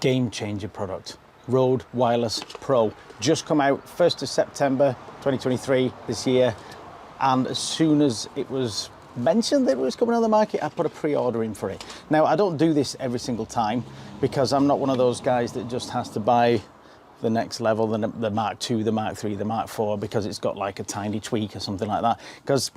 game changer product. Rode Wireless Pro. Just come out 1st of September 2023 this year. And as soon as it was mentioned that it was coming on the market, I put a pre-order in for it. Now, I don't do this every single time because I'm not one of those guys that just has to buy the next level, the Mark II, the Mark III, the Mark IV, because it's got like a tiny tweak or something like that. Because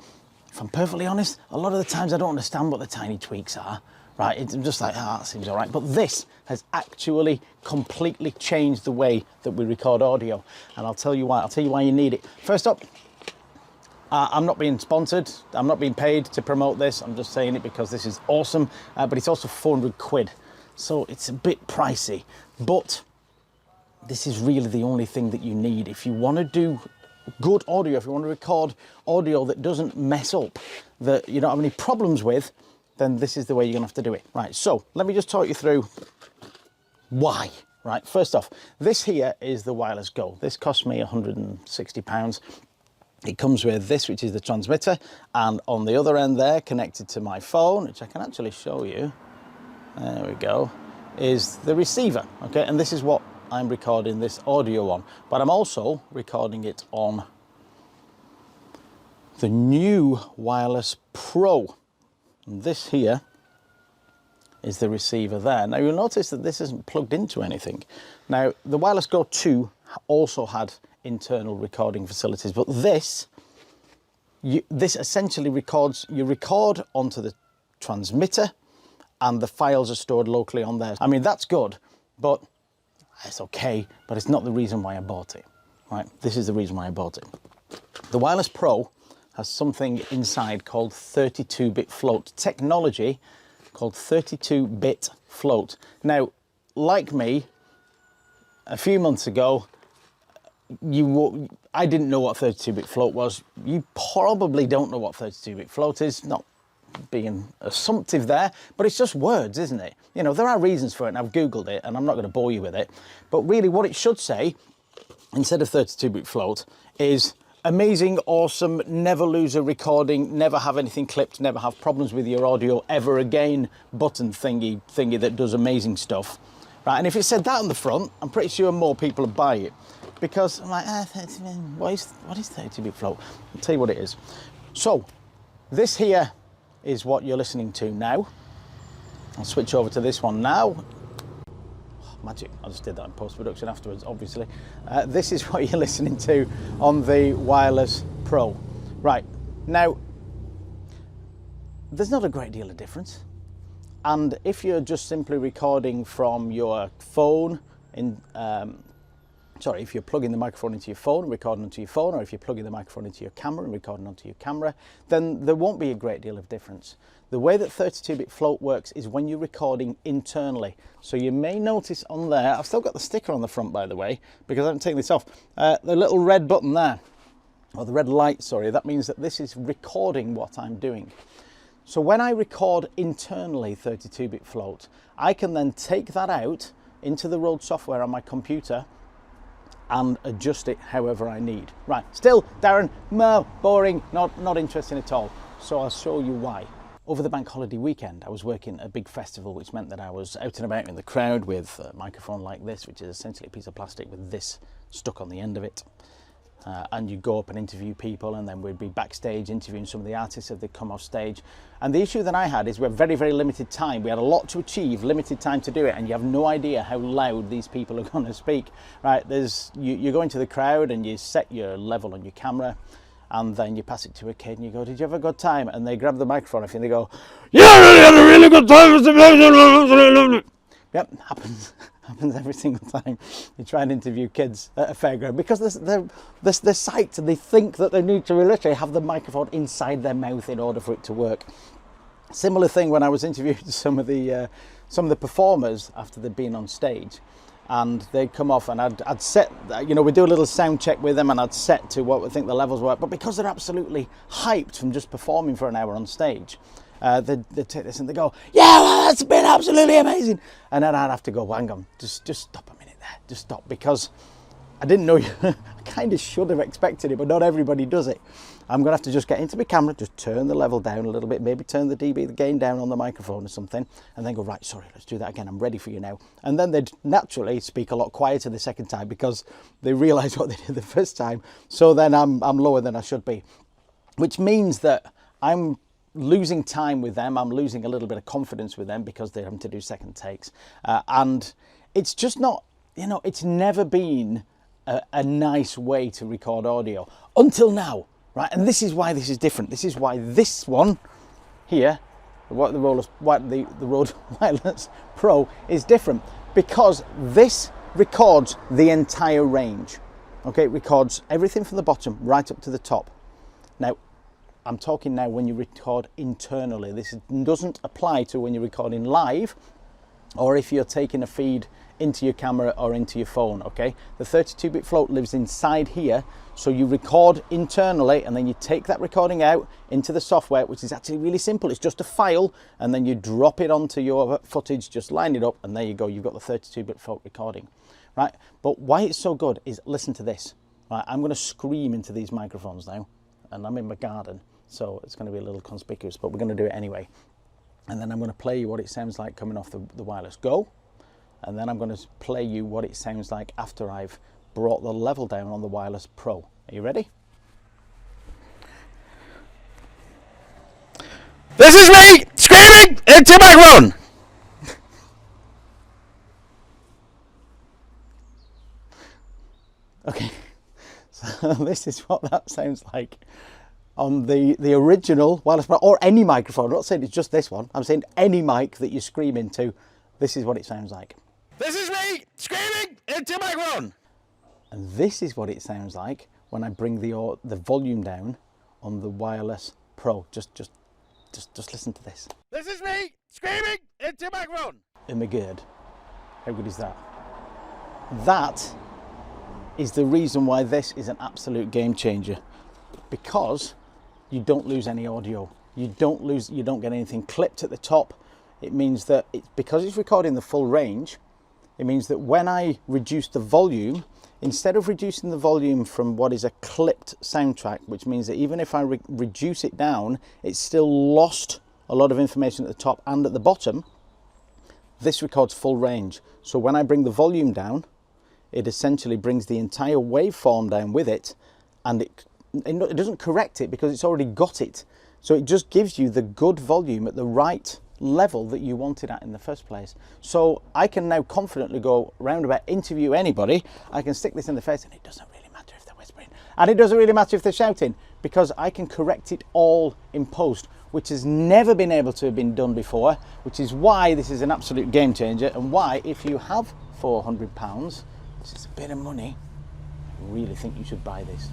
if I'm perfectly honest, a lot of the times I don't understand what the tiny tweaks are, right? I'm just like, oh, that seems all right. But this has actually completely changed the way that we record audio. And I'll tell you why. I'll tell you why you need it. First up, I'm not being sponsored. I'm not being paid to promote this. I'm just saying it because this is awesome. But it's also 400 quid. So it's a bit pricey. But this is really the only thing that you need. If you want to do good audio, if you want to record audio that doesn't mess up, that you don't have any problems with, then this is the way you're gonna have to do it. Right, so let me just talk you through why. Right, first off, this here is the Wireless Go. This cost me £160. It comes with this, which is the transmitter, and on the other end there, connected to my phone, which I can actually show you, there we go, is the receiver, okay? And this is what I'm recording this audio on, but I'm also recording it on the new Wireless Pro. And this here is the receiver there. Now you'll notice that this isn't plugged into anything. Now the Wireless Go 2 also had internal recording facilities, but this essentially records, you record onto the transmitter and the files are stored locally on there. I mean, that's good, but it's okay, but it's not the reason why I bought it, right? This is the reason why I bought it. The Wireless Pro has something inside called 32-bit float technology, called 32-bit float. Now, like me, a few months ago, I didn't know what 32-bit float was. You probably don't know what 32-bit float is, not being assumptive there, but it's just words, isn't it? You know, there are reasons for it, and I've Googled it, and I'm not going to bore you with it. But really what it should say, instead of 32-bit float, is amazing, awesome, never lose a recording, never have anything clipped, never have problems with your audio ever again, button thingy that does amazing stuff. Right, and if it said that on the front, I'm pretty sure more people would buy it. Because I'm like, what is 32-bit float? I'll tell you what it is. So, this here is what you're listening to now. I'll switch over to this one now. Oh, magic, I just did that in post-production afterwards, obviously. This is what you're listening to on the Wireless Pro. Right, now, there's not a great deal of difference. And if you're just simply recording from your phone, if you're plugging the microphone into your phone and recording onto your phone, or if you're plugging the microphone into your camera and recording onto your camera, then there won't be a great deal of difference. The way that 32-bit float works is when you're recording internally. So you may notice on there, I've still got the sticker on the front, by the way, because I haven't taken this off, the little red button there, or the red light, sorry, that means that this is recording what I'm doing. So when I record internally 32-bit float, I can then take that out into the Rode software on my computer and adjust it however I need. Right, still, Darren, no, boring, not interesting at all. So I'll show you why. Over the bank holiday weekend, I was working at a big festival, which meant that I was out and about in the crowd with a microphone like this, which is essentially a piece of plastic with this stuck on the end of it. And you go up and interview people, and then we'd be backstage interviewing some of the artists as they come off stage. And the issue that I had is we have very, very limited time. We had a lot to achieve, limited time to do it, and you have no idea how loud these people are going to speak. Right? You go into the crowd and you set your level on your camera, and then you pass it to a kid and you go, "Did you have a good time?" And they grab the microphone off you and they go, "Yeah, I really had a really good time. It's amazing." Yep, happens every single time you try and interview kids at a fairground, because they're psyched and they think that they need to literally have the microphone inside their mouth in order for it to work. Similar thing when I was interviewing some of the performers after they'd been on stage, and they'd come off and I'd set, you know, we'd do a little sound check with them and I'd set to what we think the levels were, but because they're absolutely hyped from just performing for an hour on stage, they'd take this and they go, "Yeah, well, that's been absolutely amazing." And then I'd have to go, "Hang on, just stop a minute there, just stop," because I didn't know, I kind of should have expected it, but not everybody does it. I'm going to have to just get into my camera, just turn the level down a little bit, maybe turn the dB, the gain down on the microphone or something, and then go, right, sorry, let's do that again, I'm ready for you now. And then they'd naturally speak a lot quieter the second time because they realise what they did the first time. So then I'm lower than I should be, which means that I'm losing time with them. I'm losing a little bit of confidence with them because they're having to do second takes. And it's just not, you know, it's never been a nice way to record audio until now, right? And this is why this is different. This is why this one here, the Rode Wireless Pro, is different, because this records the entire range. Okay, it records everything from the bottom right up to the top. Now, I'm talking now when you record internally. This doesn't apply to when you're recording live or if you're taking a feed into your camera or into your phone, okay? The 32-bit float lives inside here, so you record internally and then you take that recording out into the software, which is actually really simple. It's just a file, and then you drop it onto your footage, just line it up, and there you go. You've got the 32-bit float recording, right? But why it's so good is, listen to this, right? I'm gonna scream into these microphones now, and I'm in my garden, so it's going to be a little conspicuous, but we're going to do it anyway. And then I'm going to play you what it sounds like coming off the wireless go, and then I'm going to play you what it sounds like after I've brought the level down on the Wireless Pro. Are you ready? This is me screaming into my microphone. Okay, so this is what that sounds like on the original Wireless Pro, or any microphone. I'm not saying it's just this one. I'm saying any mic that you scream into, this is what it sounds like. This is me screaming into my microphone. And this is what it sounds like when I bring the volume down on the Wireless Pro. Just listen to this. This is me screaming into my microphone. Oh my God, how good is that? That is the reason why this is an absolute game changer, because you don't lose any audio. You don't get anything clipped at the top. It means that because it's recording the full range, it means that when I reduce the volume, instead of reducing the volume from what is a clipped soundtrack, which means that even if I reduce it down, it's still lost a lot of information at the top and at the bottom, this records full range. So when I bring the volume down, it essentially brings the entire waveform down with it, and it doesn't correct it because it's already got it. So it just gives you the good volume at the right level that you wanted at in the first place. So I can now confidently go round about, interview anybody. I can stick this in the face, and it doesn't really matter if they're whispering, and it doesn't really matter if they're shouting, because I can correct it all in post, which has never been able to have been done before, which is why this is an absolute game changer, and why, if you have £400, which is a bit of money, I really think you should buy this.